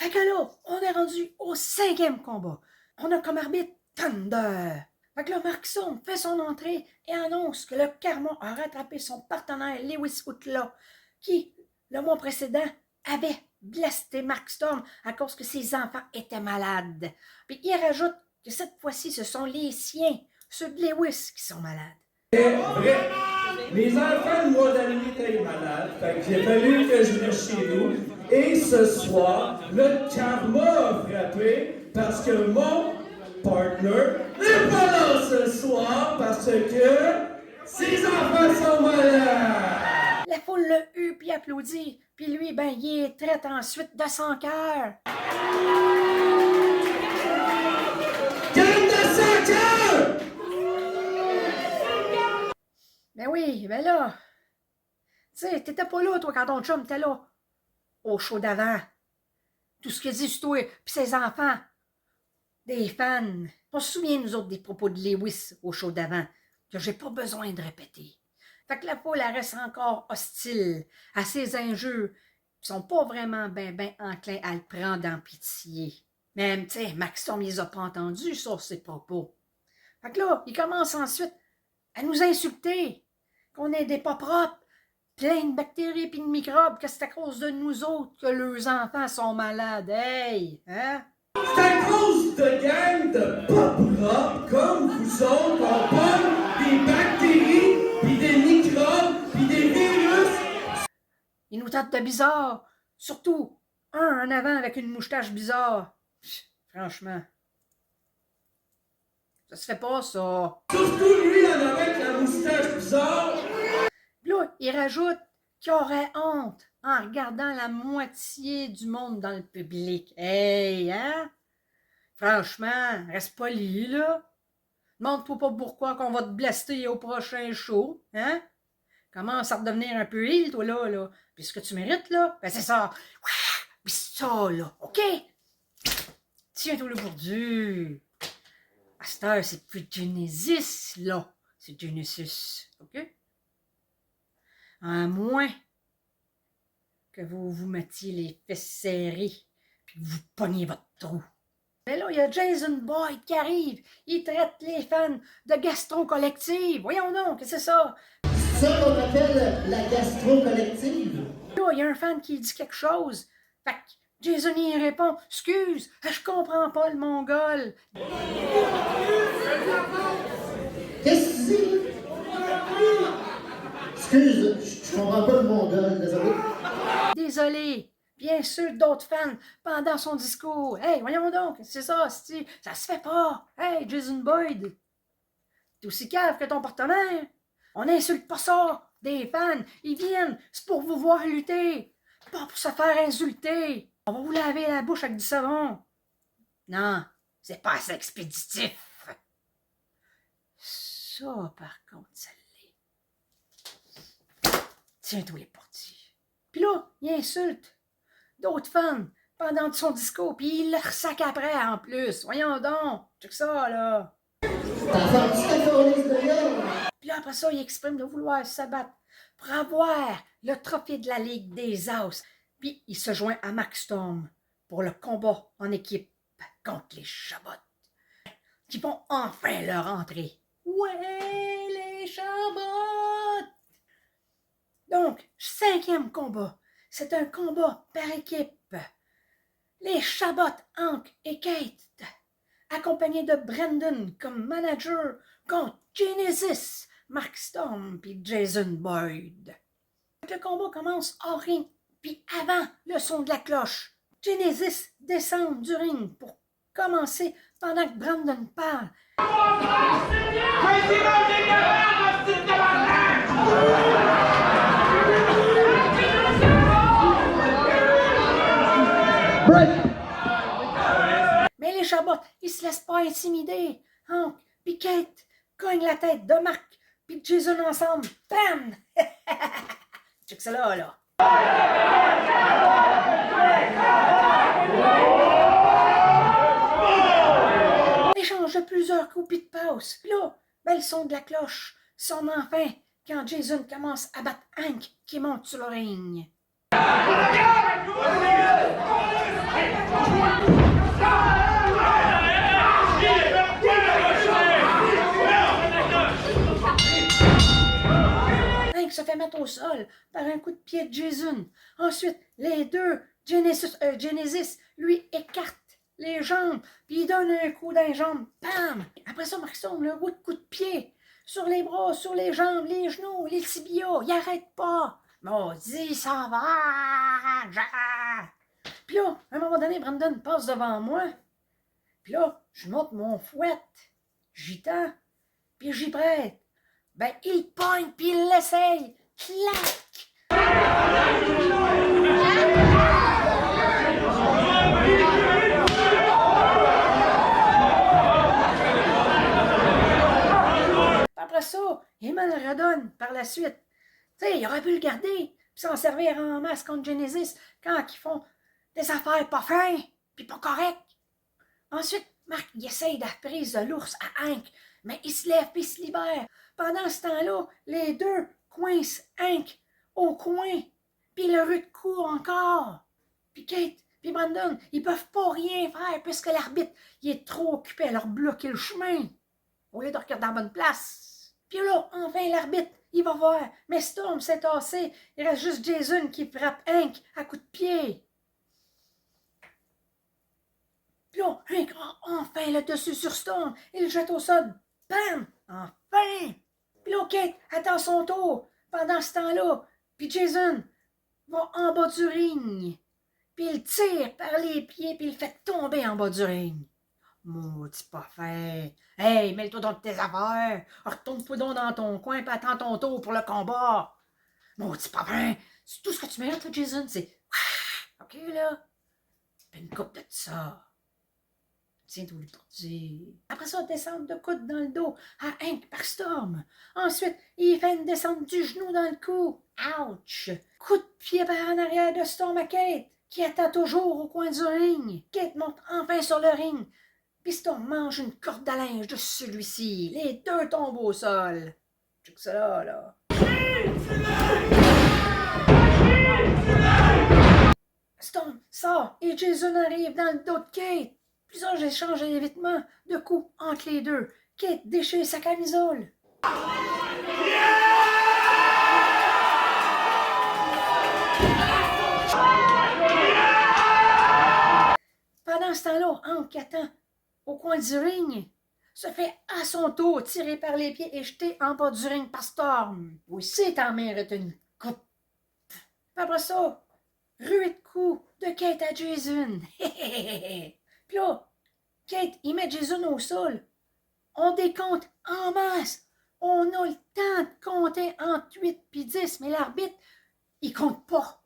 Fait que là, on est rendu au 5e combat. On a comme arbitre Thunder. Fait que là, Mark Storm fait son entrée et annonce que le Karma a rattrapé son partenaire Lewis Outlaw, qui, le mois précédent, avait blasté Mark Storm à cause que ses enfants étaient malades. Puis il rajoute que cette fois-ci, ce sont les siens, ceux de Lewis, qui sont malades. C'est vrai. Les enfants de moi d'amis étaient malades, fait que j'ai fallu que je reste chez nous. Et ce soir, le karma a frappé parce que mon partner n'est pas là ce soir parce que ses enfants sont malades. La foule l'a eu puis applaudit, puis lui, ben, il est traite ensuite de son cœur. Gang de son cœur! Ben oui, ben là, tu sais, t'étais pas là, toi, quand ton chum était là, au show d'avant. Tout ce qu'il dit sur toi, pis ses enfants, des fans. On se souvient, nous autres, des propos de Lewis au show d'avant, que j'ai pas besoin de répéter. Fait que la foule, elle reste encore hostile à ses injures, qui sont pas vraiment ben enclins à le prendre en pitié. Même, tu sais, Max Storm, il les a pas entendus sur ses propos. Fait que là, il commence ensuite à nous insulter, qu'on est des pas propres, plein de bactéries et de microbes, que c'est à cause de nous autres que leurs enfants sont malades. Hey, hein? C'est à cause de gangs de pas propres comme vous autres qu'on pogne des bactéries, puis des microbes, puis des virus. Ils nous traitent de bizarres, surtout un en avant avec une moustache bizarre. Franchement, ça se fait pas, ça. Surtout lui en avec la moustache bizarre. Puis là, il rajoute qu'il aurait honte en regardant la moitié du monde dans le public. Hey, hein? Franchement, reste poli, là. Demande-toi pas pourquoi qu'on va te blaster au prochain show, hein? Commence à redevenir un peu il, toi, là. Puis ce que tu mérites, là, ben c'est ça. Puis ça, là, OK? Tiens-toi le bourdu. À cette heure, c'est plus Genesis, là. C'est Genesis, OK? À moins que vous vous mettiez les fesses serrées puis que vous pogniez votre trou. Mais là, il y a Jason Boyd qui arrive. Il traite les fans de gastro collective. Voyons donc, qu'est-ce que c'est ça? C'est ça qu'on appelle la gastro collective. Là, il y a un fan qui dit quelque chose. Fait que Jason y répond « Excuse, je comprends pas le mongol. » Qu'est-ce que tu dis? Excuse, je comprends pas le mongol, désolé. Désolé. Bien sûr, d'autres fans pendant son discours. Hey, voyons donc, c'est ça, ça se fait pas. Hey, Jason Boyd, t'es aussi cave que ton partenaire. On n'insulte pas ça. Des fans, ils viennent, c'est pour vous voir lutter, pas pour se faire insulter. On va vous laver la bouche avec du savon. Non, c'est pas assez expéditif. Ça, par contre, ça l'est. Tiens-toi les portiers. Puis là, il insulte d'autres fans pendant son discours, puis il leur sac après en plus. Voyons donc, check ça, là. T'as entendu ta cornise de gueule? Puis là, après ça, il exprime de vouloir s'abattre pour avoir le trophée de la Ligue des As. Puis il se joint à Mark Storm pour le combat en équipe contre les Chabots, qui vont enfin leur entrée. Ouais, les Chabots! Donc, 5e combat. C'est un combat par équipe. Les Chabots, Hank et Kate, accompagnés de Brandon comme manager contre Genesis, Mark Storm et Jason Boyd. Le combat commence hors ring, puis avant le son de la cloche. Genesis descend du ring pour commencer pendant que Brandon parle. Mais les Chabots, ils se laissent pas intimider. Hank puis Kate cognent la tête de Mark puis Jason ensemble. Bam! Check ça là. Échange de plusieurs coups puis de passe. Puis là, ben, le son de la cloche sonne enfin quand Jason commence à battre Hank qui monte sur le ring. Hank se fait mettre au sol par un coup de pied de Jason. Ensuite, les deux, Genesis, lui écarte les jambes, puis il donne un coup dans les jambes. Bam! Après ça, Mark Storm, le coup de pied. Sur les bras, sur les jambes, les genoux, les tibias. Il arrête pas. Maudit, ça va! Puis là, à un moment donné, Brandon passe devant moi. Puis là, je monte mon fouet. J'y tends, puis j'y prête. Ben, il pogne, puis il l'essaye. Clac! Après ça, il me le redonne par la suite. Tu sais, il aurait pu le garder, puis s'en servir en masse contre Genesis quand ils font des affaires pas fins, puis pas correctes. Ensuite, Mark, il essaye de la prise de l'ours à Hank, mais il se lève puis il se libère. Pendant ce temps-là, les deux coincent Hank au coin, puis le rue de court encore. Puis Kate, puis Brandon, ils peuvent pas rien faire puisque l'arbitre, il est trop occupé à leur bloquer le chemin au lieu de regarder dans la bonne place. Puis là, enfin, l'arbitre, il va voir, mais Storm s'est tassé. Il reste juste Jason qui frappe Hank à coups de pied. Puis là, Hank a enfin le dessus sur Storm. Il le jette au sol. Bam! Enfin! Puis là, Kate attend son tour pendant ce temps-là. Puis Jason va en bas du ring. Puis il tire par les pieds, puis il fait tomber en bas du ring. Maudit pas fait. Hey, mêle-toi dans tes affaires. Retourne-toi donc dans ton coin, puis attends ton tour pour le combat. Maudit pas fin. C'est tout ce que tu mérites, là, Jason, c'est... OK, là? Puis une coupe de ça. Tiens-toi le tordu. Après ça, descendre de coude dans le dos à Hank par Storm. Ensuite, il fait une descente du genou dans le cou. Ouch! Coup de pied par en arrière de Storm à Kate, qui attend toujours au coin du ring. Kate monte enfin sur le ring. Puis Storm mange une corde à linge de celui-ci. Les deux tombent au sol. Check ça là. Storm sort et Jason arrive dans le dos de Kate. Plusieurs échanges d'évitement de coups entre les deux. Kate déchire sa camisole. Pendant ce temps-là, Hank attend au coin du ring, se fait à son tour tirer par les pieds et jeter en bas du ring par Storm. Oui, c'est ta mère est une coupe. Puis après ça, ruée de coups de Kate à Jason. Puis là, Kate, il met Jason au sol. On décompte en masse. On a le temps de compter entre 8 puis 10, mais l'arbitre, il compte pas.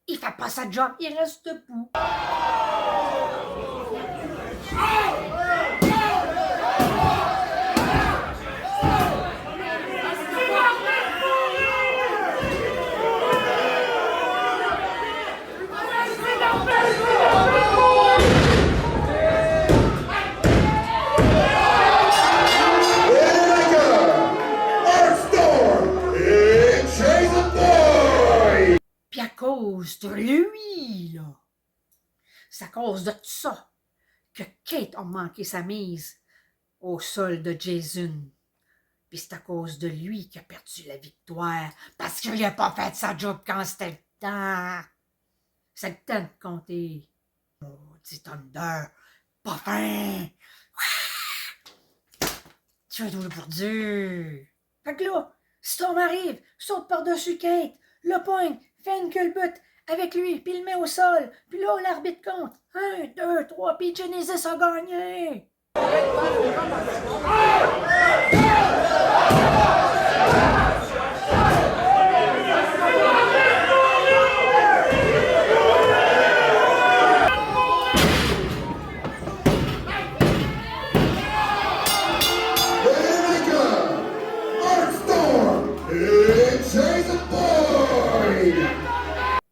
Il fait pas sa job, il reste debout. Puis à cause de lui, là, c'est à cause de tout ça que Kate a manqué sa mise au sol de Jason. Puis c'est à cause de lui qu'il a perdu la victoire, parce qu'il n'a pas fait sa job quand c'était le temps. C'est le temps de compter. Maudit Thunder, pas fin. Tu vas tout pour dur. Fait que là, Storm arrive, saute par-dessus Kate, le poigne, fait une culbute avec lui, puis il le met au sol. Puis là, l'arbitre compte. 1, 2, 3, puis Genesis a gagné.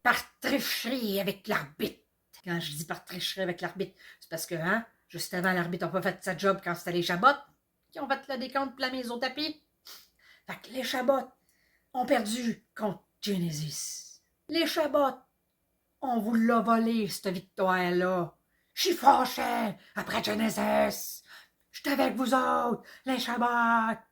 Par tricherie avec l'arbitre. Quand je dis par tricherie avec l'arbitre, c'est parce que, juste avant, l'arbitre n'a pas fait sa job quand c'était les Chabots qui ont fait le décompte pour la mise au tapis. Fait que les Chabots ont perdu contre Genesis. Les Chabots On vous l'a volé, cette victoire-là. Je suis fâché après Genesis. J'étais avec vous autres, les Shabbat.